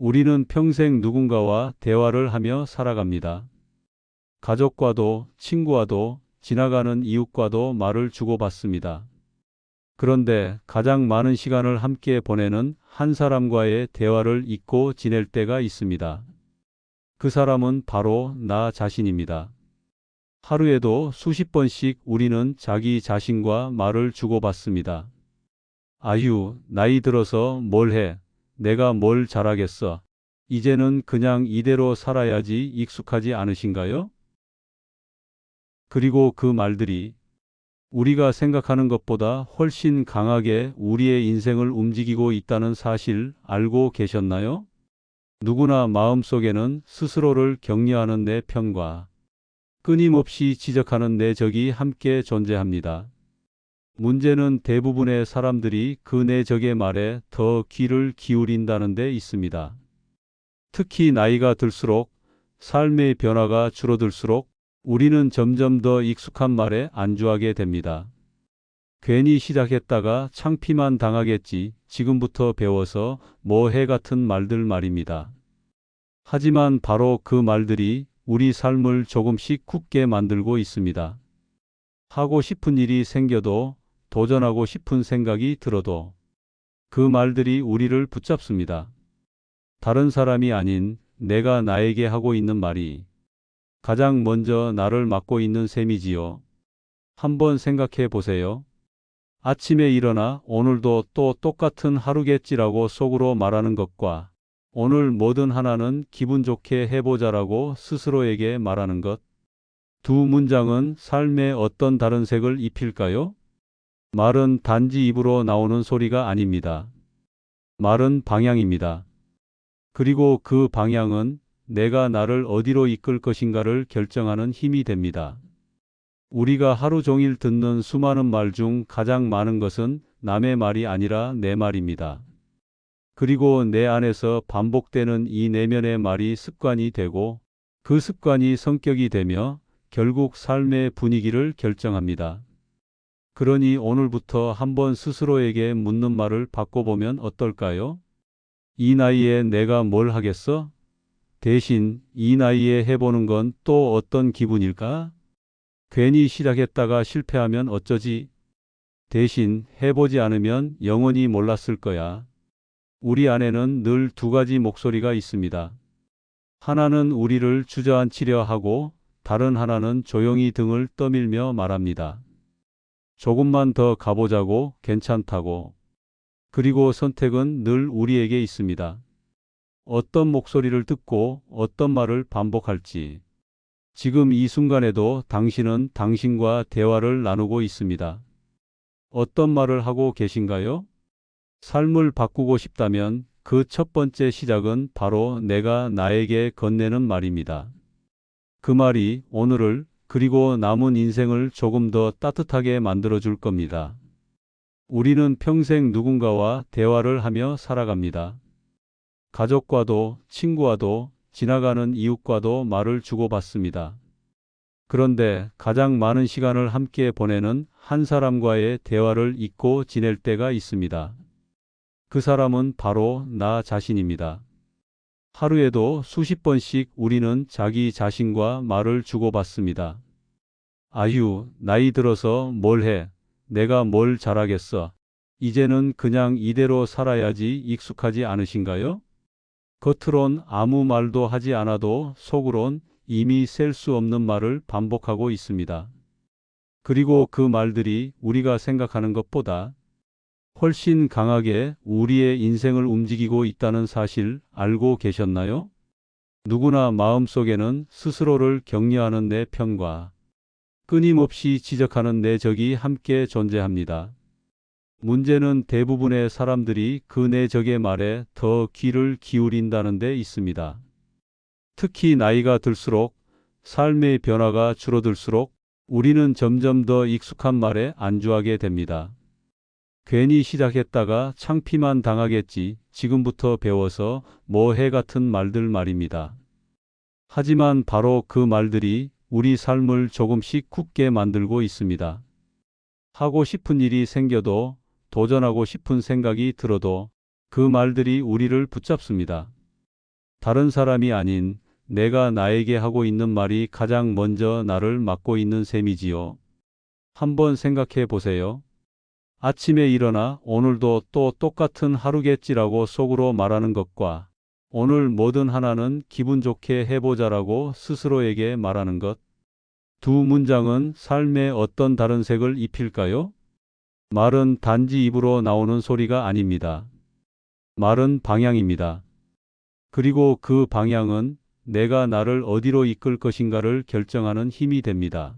우리는 평생 누군가와 대화를 하며 살아갑니다. 가족과도, 친구와도, 지나가는 이웃과도 말을 주고받습니다. 그런데 가장 많은 시간을 함께 보내는 한 사람과의 대화를 잊고 지낼 때가 있습니다. 그 사람은 바로 나 자신입니다. 하루에도 수십 번씩 우리는 자기 자신과 말을 주고받습니다. 아휴, 나이 들어서 뭘 해? 내가 뭘 잘하겠어? 이제는 그냥 이대로 살아야지 익숙하지 않으신가요? 그리고 그 말들이 우리가 생각하는 것보다 훨씬 강하게 우리의 인생을 움직이고 있다는 사실 알고 계셨나요? 누구나 마음속에는 스스로를 격려하는 내 편과 끊임없이 지적하는 내 적이 함께 존재합니다. 문제는 대부분의 사람들이 그 내 적의 말에 더 귀를 기울인다는 데 있습니다. 특히 나이가 들수록, 삶의 변화가 줄어들수록 우리는 점점 더 익숙한 말에 안주하게 됩니다. 괜히 시작했다가 창피만 당하겠지, 지금부터 배워서 뭐 해 같은 말들 말입니다. 하지만 바로 그 말들이 우리 삶을 조금씩 굳게 만들고 있습니다. 하고 싶은 일이 생겨도, 도전하고 싶은 생각이 들어도 그 말들이 우리를 붙잡습니다. 다른 사람이 아닌 내가 나에게 하고 있는 말이 가장 먼저 나를 막고 있는 셈이지요. 한번 생각해 보세요. 아침에 일어나 오늘도 또 똑같은 하루겠지라고 속으로 말하는 것과 오늘 뭐든 하나는 기분 좋게 해보자라고 스스로에게 말하는 것. 두 문장은 삶에 어떤 다른 색을 입힐까요? 말은 단지 입으로 나오는 소리가 아닙니다. 말은 방향입니다. 그리고 그 방향은 내가 나를 어디로 이끌 것인가를 결정하는 힘이 됩니다. 우리가 하루 종일 듣는 수많은 말 중 가장 많은 것은 남의 말이 아니라 내 말입니다. 그리고 내 안에서 반복되는 이 내면의 말이 습관이 되고 그 습관이 성격이 되며 결국 삶의 분위기를 결정합니다. 그러니 오늘부터 한번 스스로에게 묻는 말을 바꿔보면 어떨까요? 이 나이에 내가 뭘 하겠어? 대신 이 나이에 해보는 건 또 어떤 기분일까? 괜히 시작했다가 실패하면 어쩌지? 대신 해보지 않으면 영원히 몰랐을 거야. 우리 안에는 늘 두 가지 목소리가 있습니다. 하나는 우리를 주저앉히려 하고 다른 하나는 조용히 등을 떠밀며 말합니다. 조금만 더 가보자고, 괜찮다고. 그리고 선택은 늘 우리에게 있습니다. 어떤 목소리를 듣고 어떤 말을 반복할지. 지금 이 순간에도 당신은 당신과 대화를 나누고 있습니다. 어떤 말을 하고 계신가요? 삶을 바꾸고 싶다면 그 첫 번째 시작은 바로 내가 나에게 건네는 말입니다. 그 말이 오늘을 그리고 남은 인생을 조금 더 따뜻하게 만들어줄 겁니다. 우리는 평생 누군가와 대화를 하며 살아갑니다. 가족과도, 친구와도, 지나가는 이웃과도 말을 주고받습니다. 그런데 가장 많은 시간을 함께 보내는 한 사람과의 대화를 잊고 지낼 때가 있습니다. 그 사람은 바로 나 자신입니다. 하루에도 수십 번씩 우리는 자기 자신과 말을 주고받습니다. 아휴, 나이 들어서 뭘 해? 내가 뭘 잘하겠어? 이제는 그냥 이대로 살아야지 익숙하지 않으신가요? 겉으론 아무 말도 하지 않아도 속으론 이미 셀 수 없는 말을 반복하고 있습니다. 그리고 그 말들이 우리가 생각하는 것보다 훨씬 강하게 우리의 인생을 움직이고 있다는 사실 알고 계셨나요? 누구나 마음속에는 스스로를 격려하는 내 편과 끊임없이 지적하는 내 적이 함께 존재합니다. 문제는 대부분의 사람들이 그 내 적의 말에 더 귀를 기울인다는 데 있습니다. 특히 나이가 들수록, 삶의 변화가 줄어들수록 우리는 점점 더 익숙한 말에 안주하게 됩니다. 괜히 시작했다가 창피만 당하겠지, 지금부터 배워서 뭐 해 같은 말들 말입니다. 하지만 바로 그 말들이 우리 삶을 조금씩 굳게 만들고 있습니다. 하고 싶은 일이 생겨도, 도전하고 싶은 생각이 들어도 그 말들이 우리를 붙잡습니다. 다른 사람이 아닌 내가 나에게 하고 있는 말이 가장 먼저 나를 막고 있는 셈이지요. 한번 생각해 보세요. 아침에 일어나 오늘도 또 똑같은 하루겠지라고 속으로 말하는 것과 오늘 뭐든 하나는 기분 좋게 해보자라고 스스로에게 말하는 것. 두 문장은 삶에 어떤 다른 색을 입힐까요? 말은 단지 입으로 나오는 소리가 아닙니다. 말은 방향입니다. 그리고 그 방향은 내가 나를 어디로 이끌 것인가를 결정하는 힘이 됩니다.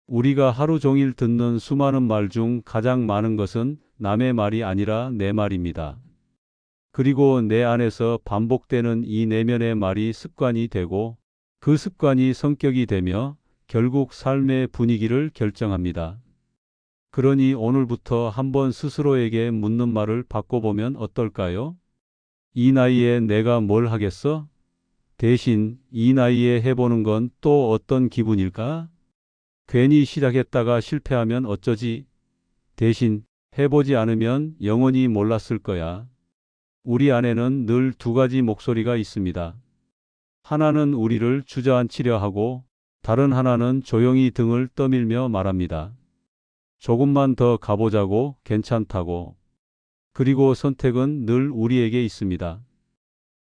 우리가 하루 종일 듣는 수많은 말 중 가장 많은 것은 남의 말이 아니라 내 말입니다. 그리고 내 안에서 반복되는 이 내면의 말이 습관이 되고 그 습관이 성격이 되며 결국 삶의 분위기를 결정합니다. 그러니 오늘부터 한번 스스로에게 묻는 말을 바꿔보면 어떨까요? 이 나이에 내가 뭘 하겠어? 대신 이 나이에 해보는 건 또 어떤 기분일까? 괜히 시작했다가 실패하면 어쩌지? 대신 해보지 않으면 영원히 몰랐을 거야. 우리 안에는 늘 두 가지 목소리가 있습니다. 하나는 우리를 주저앉히려 하고 다른 하나는 조용히 등을 떠밀며 말합니다. 조금만 더 가보자고, 괜찮다고. 그리고 선택은 늘 우리에게 있습니다.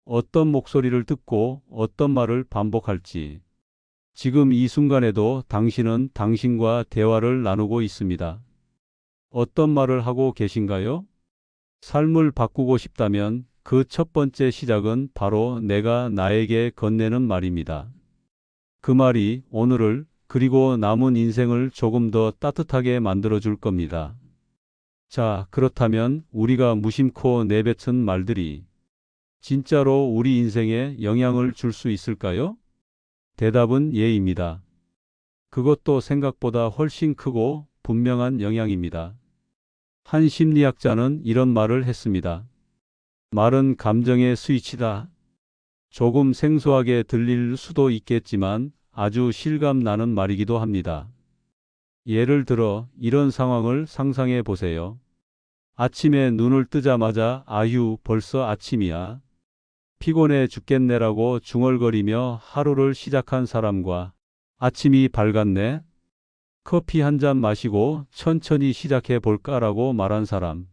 어떤 목소리를 듣고 어떤 말을 반복할지. 지금 이 순간에도 당신은 당신과 대화를 나누고 있습니다. 어떤 말을 하고 계신가요? 삶을 바꾸고 싶다면 그 첫 번째 시작은 바로 내가 나에게 건네는 말입니다. 그 말이 오늘을 그리고 남은 인생을 조금 더 따뜻하게 만들어줄 겁니다. 자, 그렇다면 우리가 무심코 내뱉은 말들이 진짜로 우리 인생에 영향을 줄 수 있을까요? 대답은 예입니다. 그것도 생각보다 훨씬 크고 분명한 영향입니다. 한 심리학자는 이런 말을 했습니다. 말은 감정의 스위치다. 조금 생소하게 들릴 수도 있겠지만 아주 실감 나는 말이기도 합니다. 예를 들어 이런 상황을 상상해 보세요. 아침에 눈을 뜨자마자 아휴, 벌써 아침이야. 피곤해 죽겠네라고 중얼거리며 하루를 시작한 사람과 아침이 밝았네. 커피 한 잔 마시고 천천히 시작해 볼까라고 말한 사람.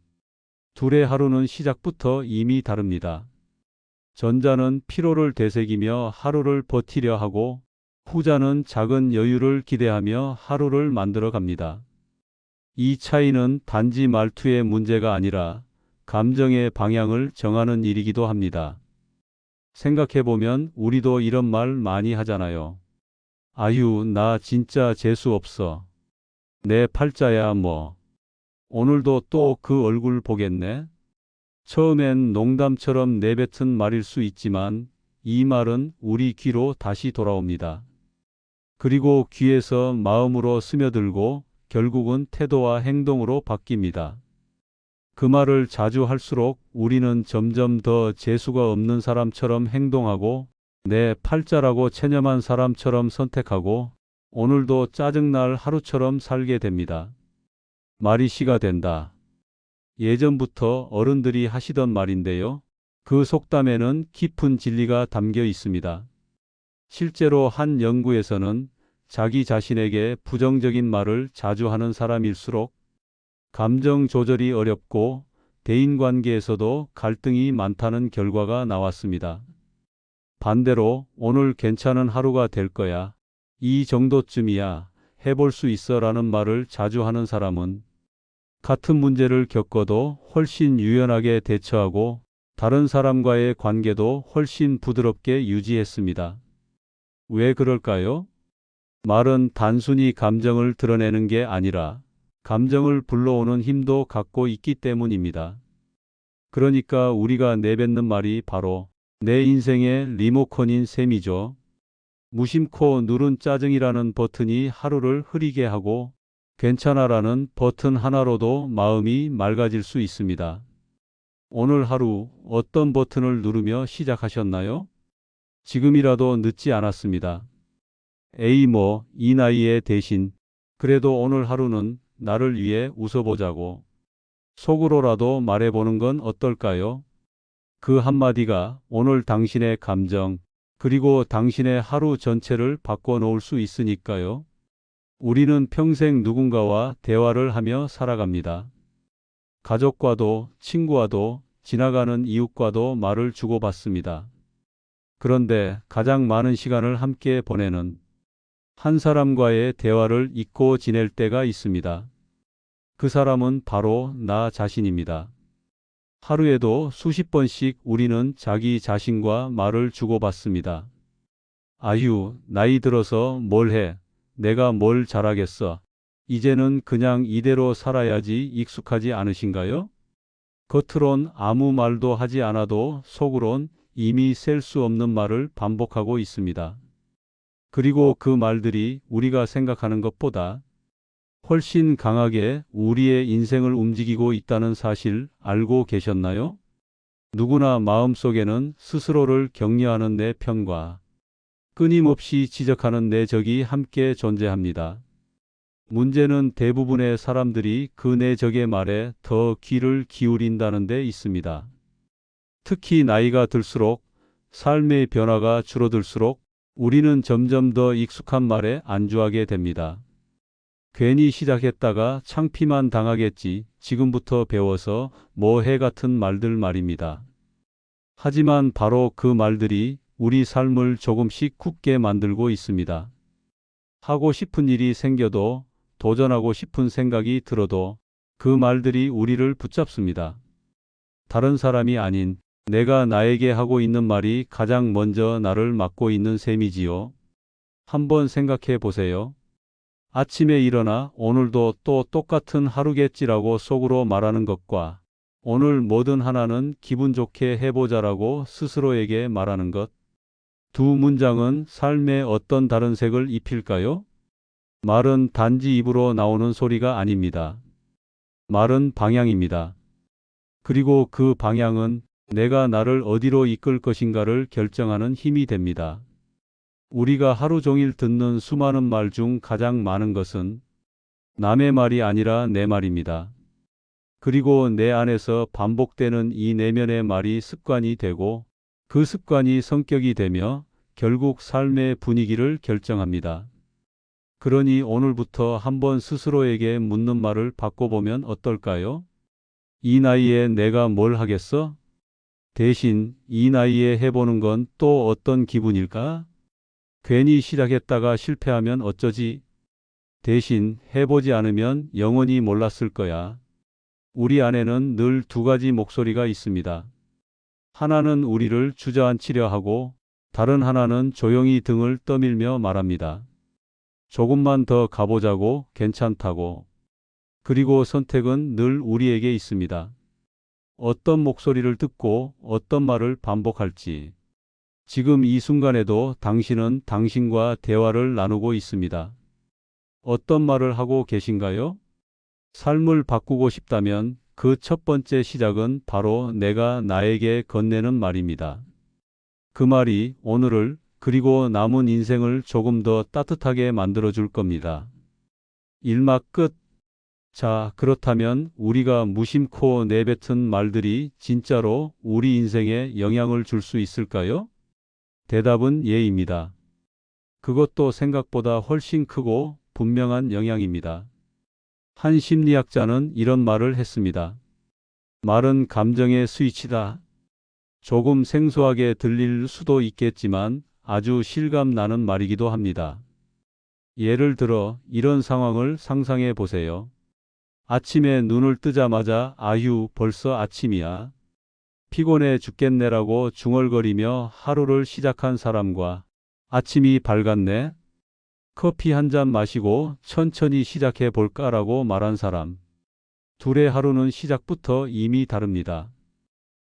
둘의 하루는 시작부터 이미 다릅니다. 전자는 피로를 되새기며 하루를 버티려 하고 후자는 작은 여유를 기대하며 하루를 만들어 갑니다. 이 차이는 단지 말투의 문제가 아니라 감정의 방향을 정하는 일이기도 합니다. 생각해보면 우리도 이런 말 많이 하잖아요. 아유, 나 진짜 재수 없어. 내 팔자야 뭐. 오늘도 또 그 얼굴 보겠네. 처음엔 농담처럼 내뱉은 말일 수 있지만 이 말은 우리 귀로 다시 돌아옵니다. 그리고 귀에서 마음으로 스며들고 결국은 태도와 행동으로 바뀝니다. 그 말을 자주 할수록 우리는 점점 더 재수가 없는 사람처럼 행동하고 내 팔자라고 체념한 사람처럼 선택하고 오늘도 짜증날 하루처럼 살게 됩니다. 말이 씨가 된다. 예전부터 어른들이 하시던 말인데요. 그 속담에는 깊은 진리가 담겨 있습니다. 실제로 한 연구에서는 자기 자신에게 부정적인 말을 자주 하는 사람일수록 감정 조절이 어렵고 대인관계에서도 갈등이 많다는 결과가 나왔습니다. 반대로 오늘 괜찮은 하루가 될 거야. 이 정도쯤이야. 해볼 수 있어 라는 말을 자주 하는 사람은 같은 문제를 겪어도 훨씬 유연하게 대처하고 다른 사람과의 관계도 훨씬 부드럽게 유지했습니다. 왜 그럴까요? 말은 단순히 감정을 드러내는 게 아니라 감정을 불러오는 힘도 갖고 있기 때문입니다. 그러니까 우리가 내뱉는 말이 바로 내 인생의 리모컨인 셈이죠. 무심코 누른 짜증이라는 버튼이 하루를 흐리게 하고 괜찮아라는 버튼 하나로도 마음이 맑아질 수 있습니다. 오늘 하루 어떤 버튼을 누르며 시작하셨나요? 지금이라도 늦지 않았습니다. 에이 뭐 이 나이에 대신 그래도 오늘 하루는 나를 위해 웃어보자고 속으로라도 말해보는 건 어떨까요? 그 한마디가 오늘 당신의 감정, 그리고 당신의 하루 전체를 바꿔놓을 수 있으니까요. 우리는 평생 누군가와 대화를 하며 살아갑니다. 가족과도, 친구와도, 지나가는 이웃과도 말을 주고받습니다. 그런데 가장 많은 시간을 함께 보내는 한 사람과의 대화를 잊고 지낼 때가 있습니다. 그 사람은 바로 나 자신입니다. 하루에도 수십 번씩 우리는 자기 자신과 말을 주고받습니다. 아휴, 나이 들어서 뭘 해? 내가 뭘 잘하겠어? 이제는 그냥 이대로 살아야지 익숙하지 않으신가요? 겉으론 아무 말도 하지 않아도 속으론 이미 셀 수 없는 말을 반복하고 있습니다. 그리고 그 말들이 우리가 생각하는 것보다 훨씬 강하게 우리의 인생을 움직이고 있다는 사실 알고 계셨나요? 누구나 마음속에는 스스로를 격려하는 내 편과 끊임없이 지적하는 내 적이 함께 존재합니다. 문제는 대부분의 사람들이 그 내 적의 말에 더 귀를 기울인다는 데 있습니다. 특히 나이가 들수록, 삶의 변화가 줄어들수록 우리는 점점 더 익숙한 말에 안주하게 됩니다. 괜히 시작했다가 창피만 당하겠지, 지금부터 배워서 뭐 해 같은 말들 말입니다. 하지만 바로 그 말들이 우리 삶을 조금씩 굳게 만들고 있습니다. 하고 싶은 일이 생겨도, 도전하고 싶은 생각이 들어도 그 말들이 우리를 붙잡습니다. 다른 사람이 아닌 내가 나에게 하고 있는 말이 가장 먼저 나를 막고 있는 셈이지요. 한번 생각해 보세요. 아침에 일어나 오늘도 또 똑같은 하루겠지라고 속으로 말하는 것과 오늘 뭐든 하나는 기분 좋게 해보자라고 스스로에게 말하는 것. 두 문장은 삶에 어떤 다른 색을 입힐까요? 말은 단지 입으로 나오는 소리가 아닙니다. 말은 방향입니다. 그리고 그 방향은 내가 나를 어디로 이끌 것인가를 결정하는 힘이 됩니다. 우리가 하루 종일 듣는 수많은 말 중 가장 많은 것은 남의 말이 아니라 내 말입니다. 그리고 내 안에서 반복되는 이 내면의 말이 습관이 되고 그 습관이 성격이 되며 결국 삶의 분위기를 결정합니다. 그러니 오늘부터 한번 스스로에게 묻는 말을 바꿔보면 어떨까요? 이 나이에 내가 뭘 하겠어? 대신 이 나이에 해보는 건 또 어떤 기분일까? 괜히 시작했다가 실패하면 어쩌지? 대신 해보지 않으면 영원히 몰랐을 거야. 우리 안에는 늘 두 가지 목소리가 있습니다. 하나는 우리를 주저앉히려 하고 다른 하나는 조용히 등을 떠밀며 말합니다. 조금만 더 가보자고, 괜찮다고. 그리고 선택은 늘 우리에게 있습니다. 어떤 목소리를 듣고 어떤 말을 반복할지. 지금 이 순간에도 당신은 당신과 대화를 나누고 있습니다. 어떤 말을 하고 계신가요? 삶을 바꾸고 싶다면 그 첫 번째 시작은 바로 내가 나에게 건네는 말입니다. 그 말이 오늘을 그리고 남은 인생을 조금 더 따뜻하게 만들어줄 겁니다. 일막 끝. 자, 그렇다면 우리가 무심코 내뱉은 말들이 진짜로 우리 인생에 영향을 줄 수 있을까요? 대답은 예입니다. 그것도 생각보다 훨씬 크고 분명한 영향입니다. 한 심리학자는 이런 말을 했습니다. 말은 감정의 스위치다. 조금 생소하게 들릴 수도 있겠지만 아주 실감 나는 말이기도 합니다. 예를 들어 이런 상황을 상상해 보세요. 아침에 눈을 뜨자마자 아휴, 벌써 아침이야. 피곤해 죽겠네라고 중얼거리며 하루를 시작한 사람과 아침이 밝았네. 커피 한 잔 마시고 천천히 시작해 볼까라고 말한 사람. 둘의 하루는 시작부터 이미 다릅니다.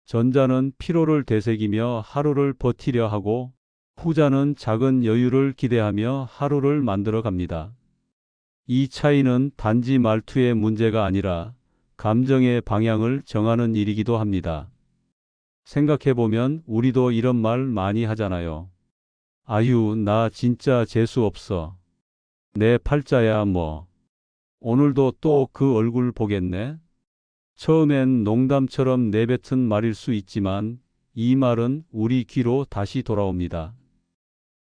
전자는 피로를 되새기며 하루를 버티려 하고 후자는 작은 여유를 기대하며 하루를 만들어 갑니다. 이 차이는 단지 말투의 문제가 아니라 감정의 방향을 정하는 일이기도 합니다. 생각해보면 우리도 이런 말 많이 하잖아요. 아유, 나 진짜 재수 없어. 내 팔자야 뭐. 오늘도 또 그 얼굴 보겠네. 처음엔 농담처럼 내뱉은 말일 수 있지만 이 말은 우리 귀로 다시 돌아옵니다.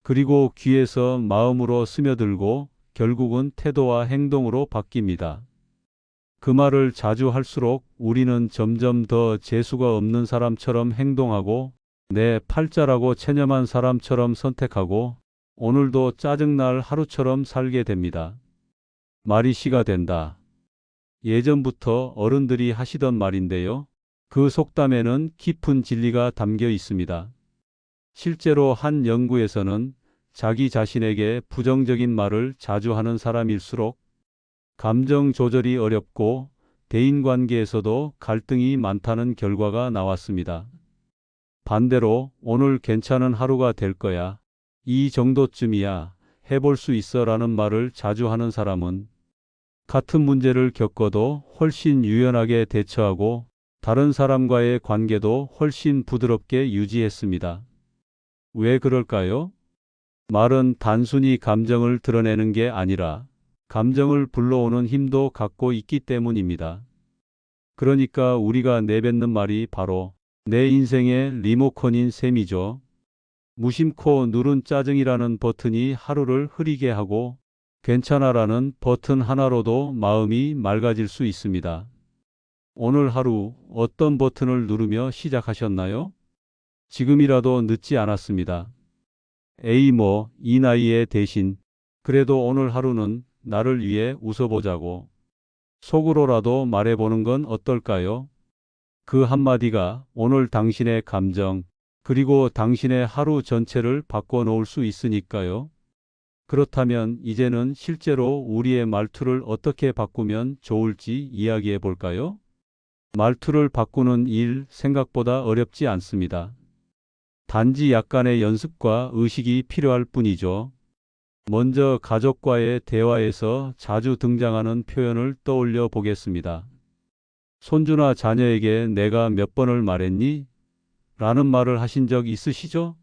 그리고 귀에서 마음으로 스며들고 결국은 태도와 행동으로 바뀝니다. 그 말을 자주 할수록 우리는 점점 더 재수가 없는 사람처럼 행동하고 내 팔자라고 체념한 사람처럼 선택하고 오늘도 짜증날 하루처럼 살게 됩니다. 말이 씨가 된다. 예전부터 어른들이 하시던 말인데요. 그 속담에는 깊은 진리가 담겨 있습니다. 실제로 한 연구에서는 자기 자신에게 부정적인 말을 자주 하는 사람일수록 감정 조절이 어렵고 대인관계에서도 갈등이 많다는 결과가 나왔습니다. 반대로 오늘 괜찮은 하루가 될 거야. 이 정도쯤이야. 해볼 수 있어 라는 말을 자주 하는 사람은 같은 문제를 겪어도 훨씬 유연하게 대처하고 다른 사람과의 관계도 훨씬 부드럽게 유지했습니다. 왜 그럴까요? 말은 단순히 감정을 드러내는 게 아니라 감정을 불러오는 힘도 갖고 있기 때문입니다. 그러니까 우리가 내뱉는 말이 바로 내 인생의 리모컨인 셈이죠. 무심코 누른 짜증이라는 버튼이 하루를 흐리게 하고 괜찮아라는 버튼 하나로도 마음이 맑아질 수 있습니다. 오늘 하루 어떤 버튼을 누르며 시작하셨나요? 지금이라도 늦지 않았습니다. 에이 이 나이에 대신 그래도 오늘 하루는 나를 위해 웃어보자고 속으로라도 말해보는 건 어떨까요? 그 한마디가 오늘 당신의 감정 그리고 당신의 하루 전체를 바꿔놓을 수 있으니까요. 그렇다면 이제는 실제로 우리의 말투를 어떻게 바꾸면 좋을지 이야기해 볼까요? 말투를 바꾸는 일 생각보다 어렵지 않습니다. 단지 약간의 연습과 의식이 필요할 뿐이죠. 먼저 가족과의 대화에서 자주 등장하는 표현을 떠올려 보겠습니다. 손주나 자녀에게 내가 몇 번을 말했니? 라는 말을 하신 적 있으시죠?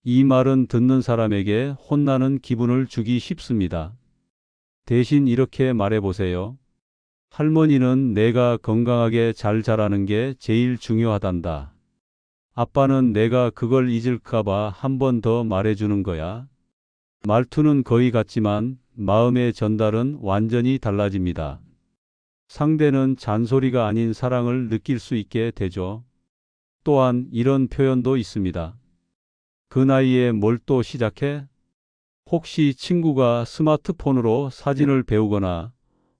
이 말은 듣는 사람에게 혼나는 기분을 주기 쉽습니다. 대신 이렇게 말해보세요. 할머니는 내가 건강하게 잘 자라는 게 제일 중요하단다. 아빠는 내가 그걸 잊을까봐 한 번 더 말해주는 거야. 말투는 거의 같지만 마음의 전달은 완전히 달라집니다. 상대는 잔소리가 아닌 사랑을 느낄 수 있게 되죠. 또한 이런 표현도 있습니다. 그 나이에 뭘 또 시작해? 혹시 친구가 스마트폰으로 사진을 배우거나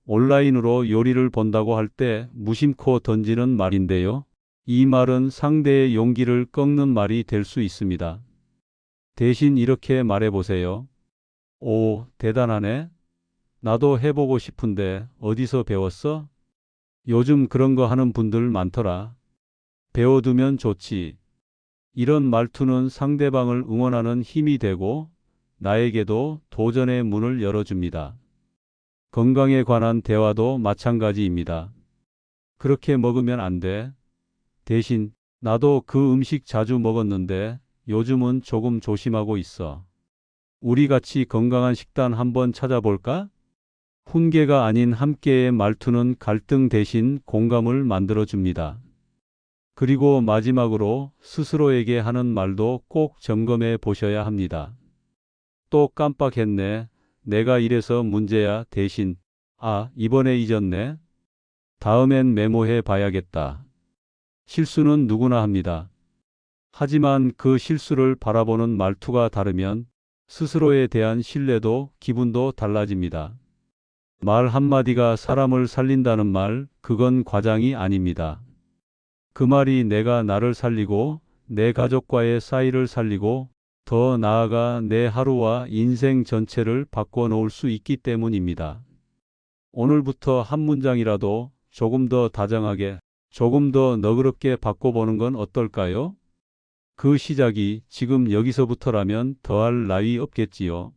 온라인으로 요리를 본다고 할 때 무심코 던지는 말인데요. 이 말은 상대의 용기를 꺾는 말이 될 수 있습니다. 대신 이렇게 말해보세요. 오, 대단하네. 나도 해보고 싶은데 어디서 배웠어? 요즘 그런 거 하는 분들 많더라. 배워두면 좋지. 이런 말투는 상대방을 응원하는 힘이 되고 나에게도 도전의 문을 열어줍니다. 건강에 관한 대화도 마찬가지입니다. 그렇게 먹으면 안 돼. 대신 나도 그 음식 자주 먹었는데 요즘은 조금 조심하고 있어. 우리 같이 건강한 식단 한번 찾아볼까? 훈계가 아닌 함께의 말투는 갈등 대신 공감을 만들어줍니다. 그리고 마지막으로 스스로에게 하는 말도 꼭 점검해 보셔야 합니다. 또 깜빡했네. 내가 이래서 문제야. 대신 이번에 잊었네. 다음엔 메모해 봐야겠다. 실수는 누구나 합니다. 하지만 그 실수를 바라보는 말투가 다르면 스스로에 대한 신뢰도 기분도 달라집니다. 말 한마디가 사람을 살린다는 말, 그건 과장이 아닙니다. 그 말이 내가 나를 살리고 내 가족과의 사이를 살리고 더 나아가 내 하루와 인생 전체를 바꿔놓을 수 있기 때문입니다. 오늘부터 한 문장이라도 조금 더 다정하게, 조금 더 너그럽게 바꿔보는 건 어떨까요? 그 시작이 지금 여기서부터라면 더할 나위 없겠지요.